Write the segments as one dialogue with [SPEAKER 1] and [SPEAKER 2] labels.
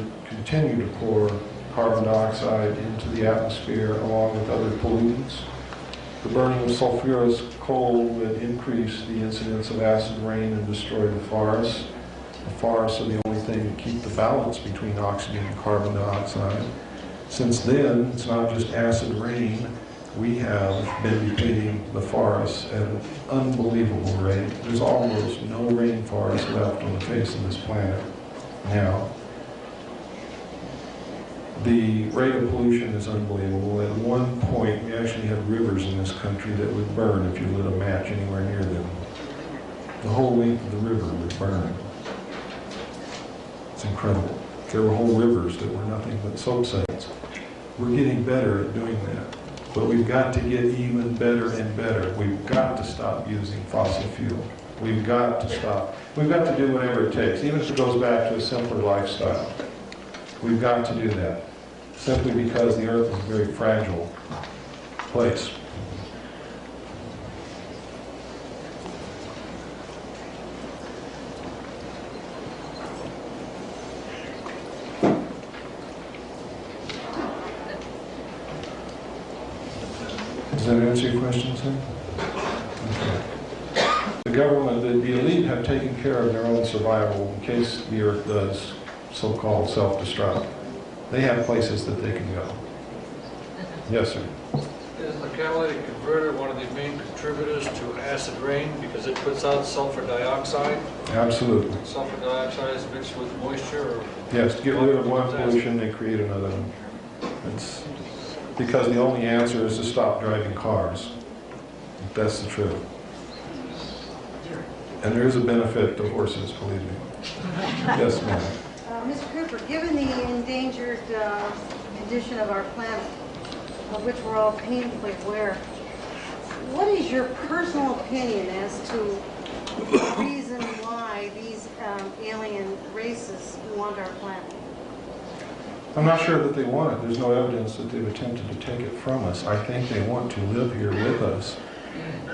[SPEAKER 1] would continue to pour carbon dioxide into the atmosphere along with other pollutants. The burning of sulfurous coal would increase the incidence of acid rain and destroy the forests. The forests are the only thing that keep the balance between oxygen and carbon dioxide. Since then, it's not just acid rain. We have been depleting the forests at an unbelievable rate. There's almost no rainforest left on the face of this planet now. The rate of pollution is unbelievable. At one point, we actually had rivers in this country that would burn if you lit a match anywhere near them. The whole length of the river would burn. It's incredible. There were whole rivers that were nothing but soap suds. We're getting better at doing that. But we've got to get even better and better. We've got to stop using fossil fuel. We've got to stop. We've got to do whatever it takes, even if it goes back to a simpler lifestyle. We've got to do that, simply because the Earth is a very fragile place. Does that answer your question, sir? Okay. The government, the elite have taken care of their own survival in case the Earth does so-called self-destruct. They have places that they can go. Yes, sir?
[SPEAKER 2] Is the catalytic converter one of the main contributors to acid rain because it puts out sulfur dioxide?
[SPEAKER 1] Absolutely.
[SPEAKER 2] Sulfur dioxide is mixed with moisture? Or
[SPEAKER 1] yes, to get rid of one pollution, they create another one. It's because the only answer is to stop driving cars. That's the truth. And there is a benefit to horses, believe me. Yes, ma'am.
[SPEAKER 3] Mr. Cooper, given the endangered condition of our planet, of which we're all painfully aware, what is your personal opinion as to the reason why these alien races want our planet?
[SPEAKER 1] I'm not sure that they want it. There's no evidence that they've attempted to take it from us. I think they want to live here with us.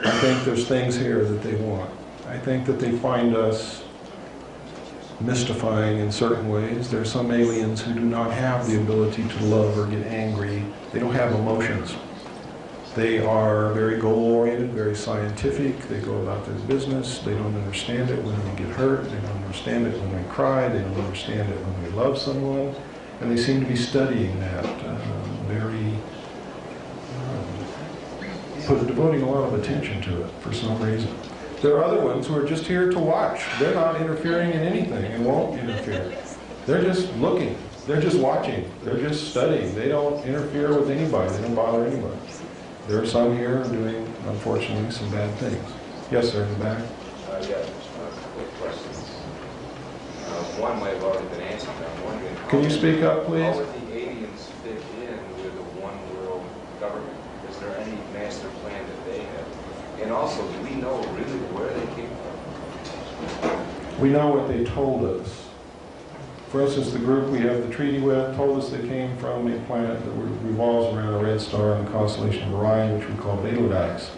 [SPEAKER 1] I think there's things here that they want. I think that they find us mystifying in certain ways. There are some aliens who do not have the ability to love or get angry. They don't have emotions. They are very goal-oriented, very scientific. They go about their business. They don't understand it when we get hurt. They don't understand it when we cry. They don't understand it when we love someone. And they seem to be studying that devoting a lot of attention to it for some reason. There are other ones who are just here to watch. They're not interfering in anything and won't interfere. They're just looking. They're just watching. They're just studying. They don't interfere with anybody. They don't bother anybody. There are some here doing, unfortunately, some bad things. Yes, sir, in the back.
[SPEAKER 4] Yeah, just a couple of questions. One might have already been answered. I'm wondering,
[SPEAKER 1] can you speak up, please?
[SPEAKER 4] How would the aliens fit in with a one-world government? Is there any master plan that they have? And also, do we know really where they came from?
[SPEAKER 1] We know what they told us. For instance, the group we have the treaty with told us they came from a planet that revolves around a red star in the constellation of Orion, which we call Betelgeuse.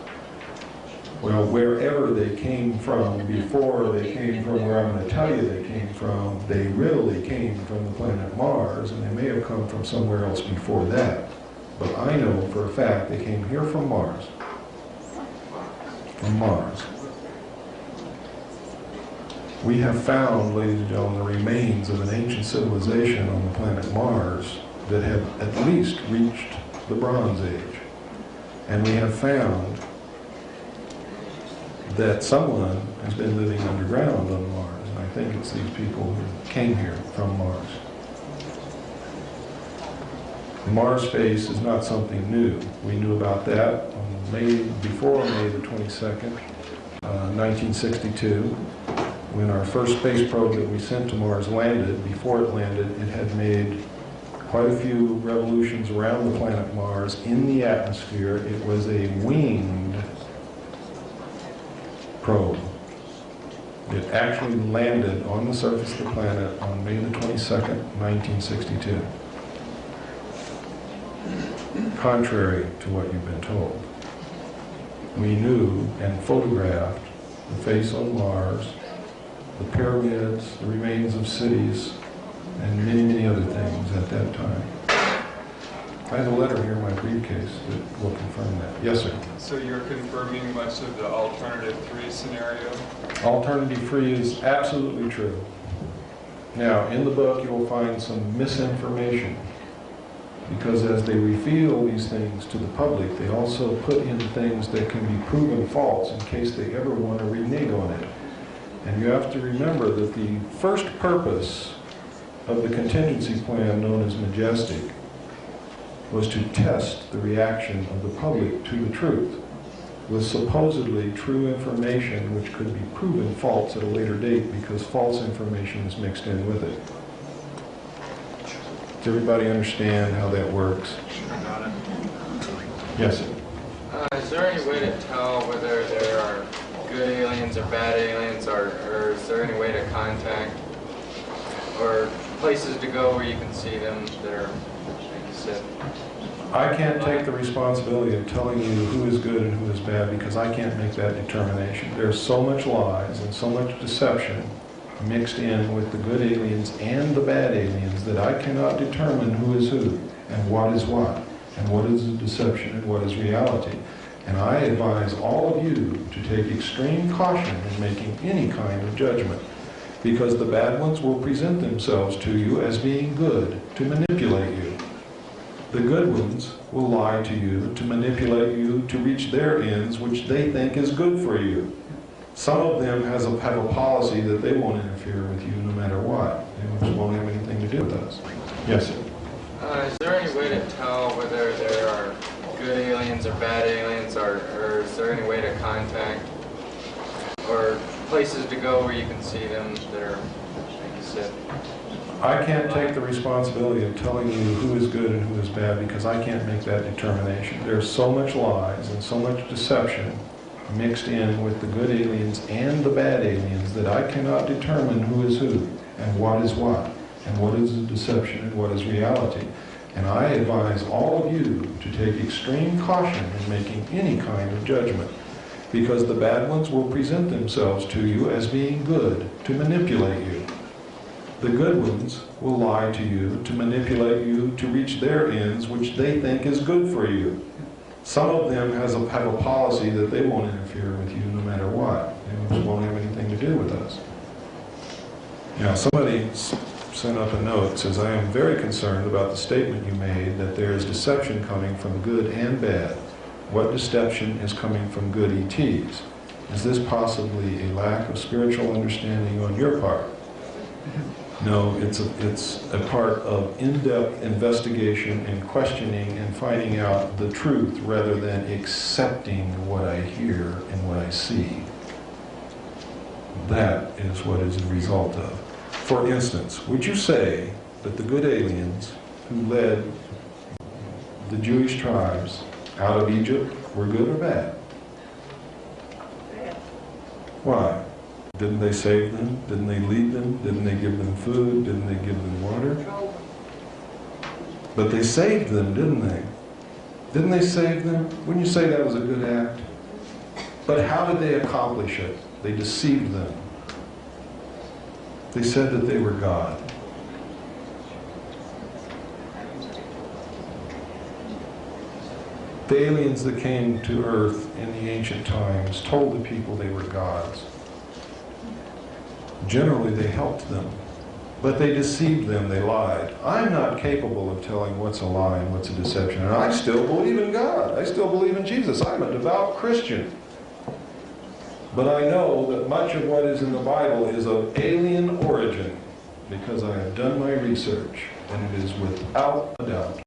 [SPEAKER 1] Well, wherever they came from before they came from where I'm going to tell you they came from, they really came from the planet Mars, and they may have come from somewhere else before that. But I know for a fact they came here from Mars. From Mars. We have found, ladies and gentlemen, the remains of an ancient civilization on the planet Mars that have at least reached the Bronze Age. And we have found that someone has been living underground on Mars. And I think it's these people who came here from Mars. The Mars phase is not something new. We knew about that on before May the 22nd, 1962. When our first space probe that we sent to Mars landed, before it landed, it had made quite a few revolutions around the planet Mars in the atmosphere. It was a winged probe. It actually landed on the surface of the planet on May the 22nd, 1962. Contrary to what you've been told. We knew and photographed the face on Mars, the pyramids, the remains of cities, and many, many other that time. I have a letter here in my briefcase that will confirm that. Yes, sir.
[SPEAKER 5] So you're confirming much of the alternative 3 scenario?
[SPEAKER 1] Alternative 3 is absolutely true. Now, in the book, you will find some misinformation, because as they reveal these things to the public, they also put in things that can be proven false in case they ever want to renege on it. And you have to remember that the first purpose of the contingency plan, known as Majestic, was to test the reaction of the public to the truth with supposedly true information which could be proven false at a later date because false information is mixed in with it. Does everybody understand how that works?
[SPEAKER 5] Got it.
[SPEAKER 1] Yes, sir.
[SPEAKER 6] Is there any way to tell whether there are good aliens or bad aliens, or is there any way to contact or places to go where you can see them that are, like you said?
[SPEAKER 1] I can't take the responsibility of telling you who is good and who is bad because I can't make that determination. There's so much lies and so much deception mixed in with the good aliens and the bad aliens that I cannot determine who is who and what is what and what is deception and what is reality. And I advise all of you to take extreme caution in making any kind of judgment, because the bad ones will present themselves to you as being good to manipulate you. The good ones will lie to you to manipulate you to reach their ends, which they think is good for you. Some of them have a policy that they won't interfere with you no matter what. They just won't have anything to do with us. Yes, sir.
[SPEAKER 6] Is there any way to tell whether there are good aliens or bad aliens, or is there any way to contact or places to go where you can see them that are, like you said?
[SPEAKER 1] I can't take the responsibility of telling you who is good and who is bad because I can't make that determination. There's so much lies and so much deception mixed in with the good aliens and the bad aliens that I cannot determine who is who and what is the deception and what is reality. And I advise all of you to take extreme caution in making any kind of judgment, because the bad ones will present themselves to you as being good to manipulate you. The good ones will lie to you to manipulate you to reach their ends, which they think is good for you. Some of them have a policy that they won't interfere with you no matter what. They just won't have anything to do with us. Now, somebody sent up a note that says, I am very concerned about the statement you made that there is deception coming from good and bad. What deception is coming from good ETs? Is this possibly a lack of spiritual understanding on your part? No, it's a part of in-depth investigation and questioning and finding out the truth rather than accepting what I hear and what I see. That is what is the result of. For instance, would you say that the good aliens who led the Jewish tribes out of Egypt were good or bad? Why? Didn't they save them? Didn't they lead them? Didn't they give them food? Didn't they give them water? But they saved them, didn't they? Didn't they save them? Wouldn't you say that was a good act? But how did they accomplish it? They deceived them. They said that they were God. The aliens that came to Earth in the ancient times told the people they were gods. Generally, they helped them, but they deceived them, they lied. I'm not capable of telling what's a lie and what's a deception, and I still believe in God. I still believe in Jesus. I'm a devout Christian. But I know that much of what is in the Bible is of alien origin, because I have done my research, and it is without a doubt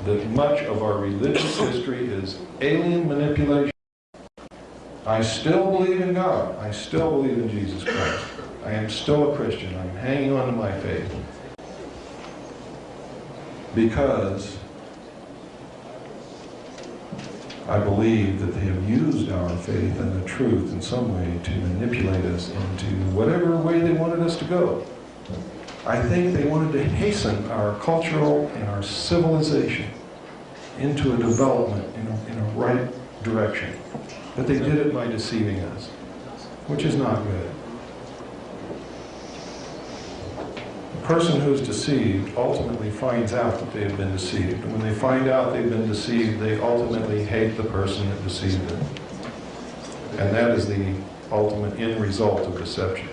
[SPEAKER 1] that much of our religious history is alien manipulation. I still believe in God. I still believe in Jesus Christ. I am still a Christian. I'm hanging on to my faith. Because I believe that they have used our faith and the truth in some way to manipulate us into whatever way they wanted us to go. I think they wanted to hasten our cultural and our civilization into a development in a right direction. But they did it by deceiving us, which is not good. person who's deceived ultimately finds out that they have been deceived. And when they find out they've been deceived, they ultimately hate the person that deceived them. And that is the ultimate end result of deception.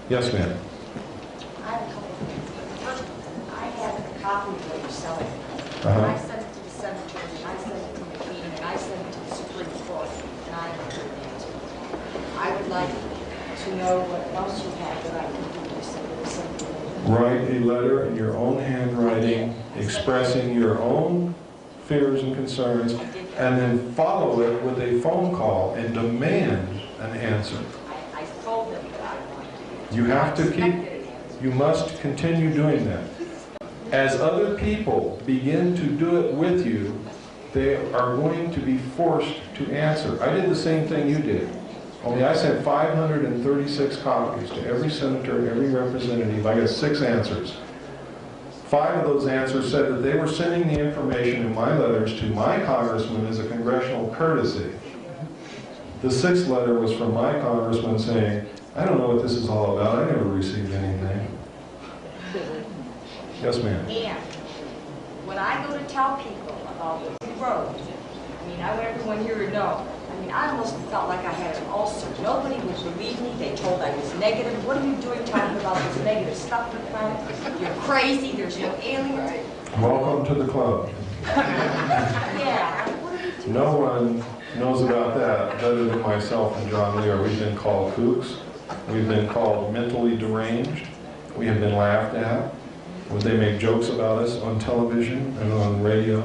[SPEAKER 1] Yes, ma'am?
[SPEAKER 7] I have a couple of things. First, I have a copy of what you're selling.
[SPEAKER 1] Uh-huh.
[SPEAKER 7] I sent it to the cemetery, and I sent it to the Queen, and I sent it to the Supreme Court, and I haven't heard an answer. I would like to know what else you have that I can do to send it to somebody.
[SPEAKER 1] Write a letter in your own handwriting expressing your own fears and concerns, and then follow it with a phone call and demand an answer.
[SPEAKER 7] I told them that I wanted to.
[SPEAKER 1] You have to keep,
[SPEAKER 7] Expected an answer.
[SPEAKER 1] you must continue doing that. As other people begin to do it with you, they are going to be forced to answer. I did the same thing you did. Only I sent 536 copies to every senator, every representative. I got 6 answers. 5 of those answers said that they were sending the information in my letters to my congressman as a congressional courtesy. The 6th letter was from my congressman saying, I don't know what this is all about. I never received anything. Yes, ma'am.
[SPEAKER 7] And when I go to tell people about the road, I mean, I want everyone here to know, I mean, I almost felt like I had an ulcer. Nobody would believe me. They told I was negative. What are you doing talking about this negative stuff in the planet? You're crazy. There's no aliens.
[SPEAKER 1] Welcome to the club.
[SPEAKER 7] Yeah. What are you doing?
[SPEAKER 1] No one knows about that other than myself and John Lear. We've been called kooks. We've been called mentally deranged. We have been laughed at. Would they make jokes about us on television and on radio?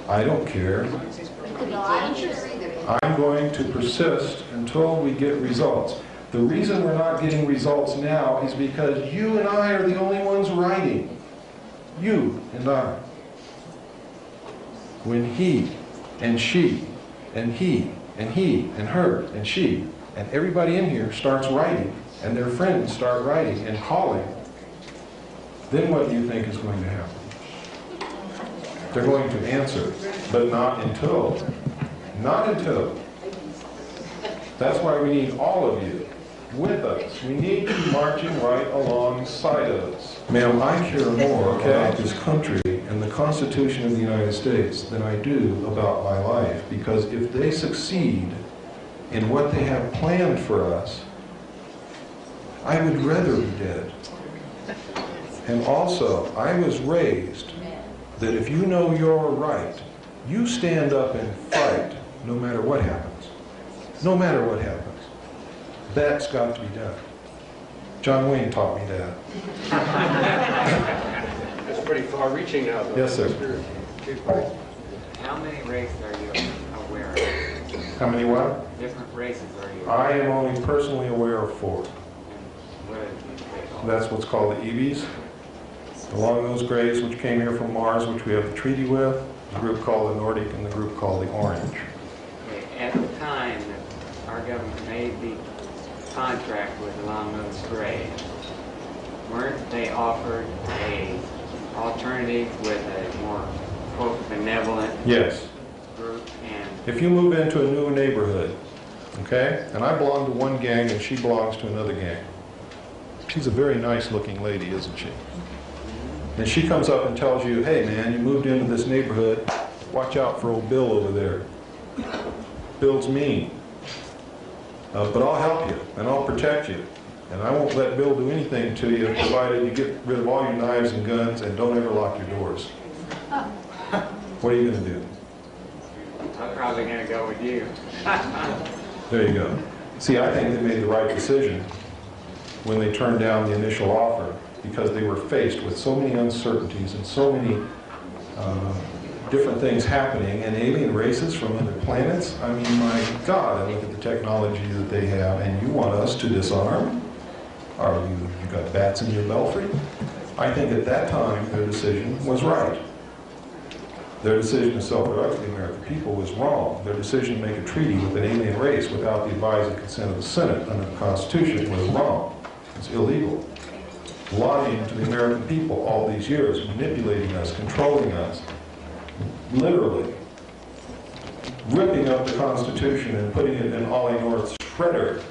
[SPEAKER 1] I don't care.
[SPEAKER 7] No, I don't care either.
[SPEAKER 1] I'm going to persist until we get results. The reason we're not getting results now is because you and I are the only ones writing. You and I. When he and she and he and he and her and she and everybody in here starts writing and their friends start writing and calling, then what do you think is going to happen? They're going to answer, but not until. Not until. That's why we need all of you with us. We need you marching right alongside of us. Ma'am, I care more about this country and the Constitution of the United States than I do about my life, because if they succeed in what they have planned for us, I would rather be dead. And also, I was raised that if you know you're right, you stand up and fight no matter what happens. No matter what happens. That's got to be done. John Wayne taught me that.
[SPEAKER 8] That's pretty far-reaching now, though.
[SPEAKER 1] Yes, sir.
[SPEAKER 9] How many races are you aware of?
[SPEAKER 1] How many what?
[SPEAKER 9] Different races are you aware
[SPEAKER 1] I am only personally aware of 4.
[SPEAKER 9] of? What are they called?
[SPEAKER 1] That's what's called the EVs. Along those grays which came here from Mars, which we have a treaty with, the group called the Nordic and the group called the Orange.
[SPEAKER 9] Okay, at the time that our government made the contract with Along Those Grays, weren't they offered a alternative with a more, quote, benevolent
[SPEAKER 1] Yes.
[SPEAKER 9] group? And
[SPEAKER 1] If you move into a new neighborhood, okay, and I belong to one gang and she belongs to another gang. She's a very nice looking lady, isn't she? And she comes up and tells you, hey man, you moved into this neighborhood, watch out for old Bill over there. Bill's mean. But I'll help you, and I'll protect you. And I won't let Bill do anything to you, provided you get rid of all your knives and guns and don't ever lock your doors. What are you going to do?
[SPEAKER 9] I'm probably going to go with you.
[SPEAKER 1] There you go. See, I think they made the right decision when they turned down the initial offer, because they were faced with so many uncertainties and so many different things happening, and alien races from other planets. I mean, my God, I look at the technology that they have, and you want us to disarm? Are you got bats in your belfry? I think at that time their decision was right. Their decision to self-product the American people was wrong. Their decision to make a treaty with an alien race without the advice and consent of the Senate under the Constitution was wrong. It's illegal. Lying to the American people all these years, manipulating us, controlling us, literally ripping up the Constitution and putting it in Ollie North's shredder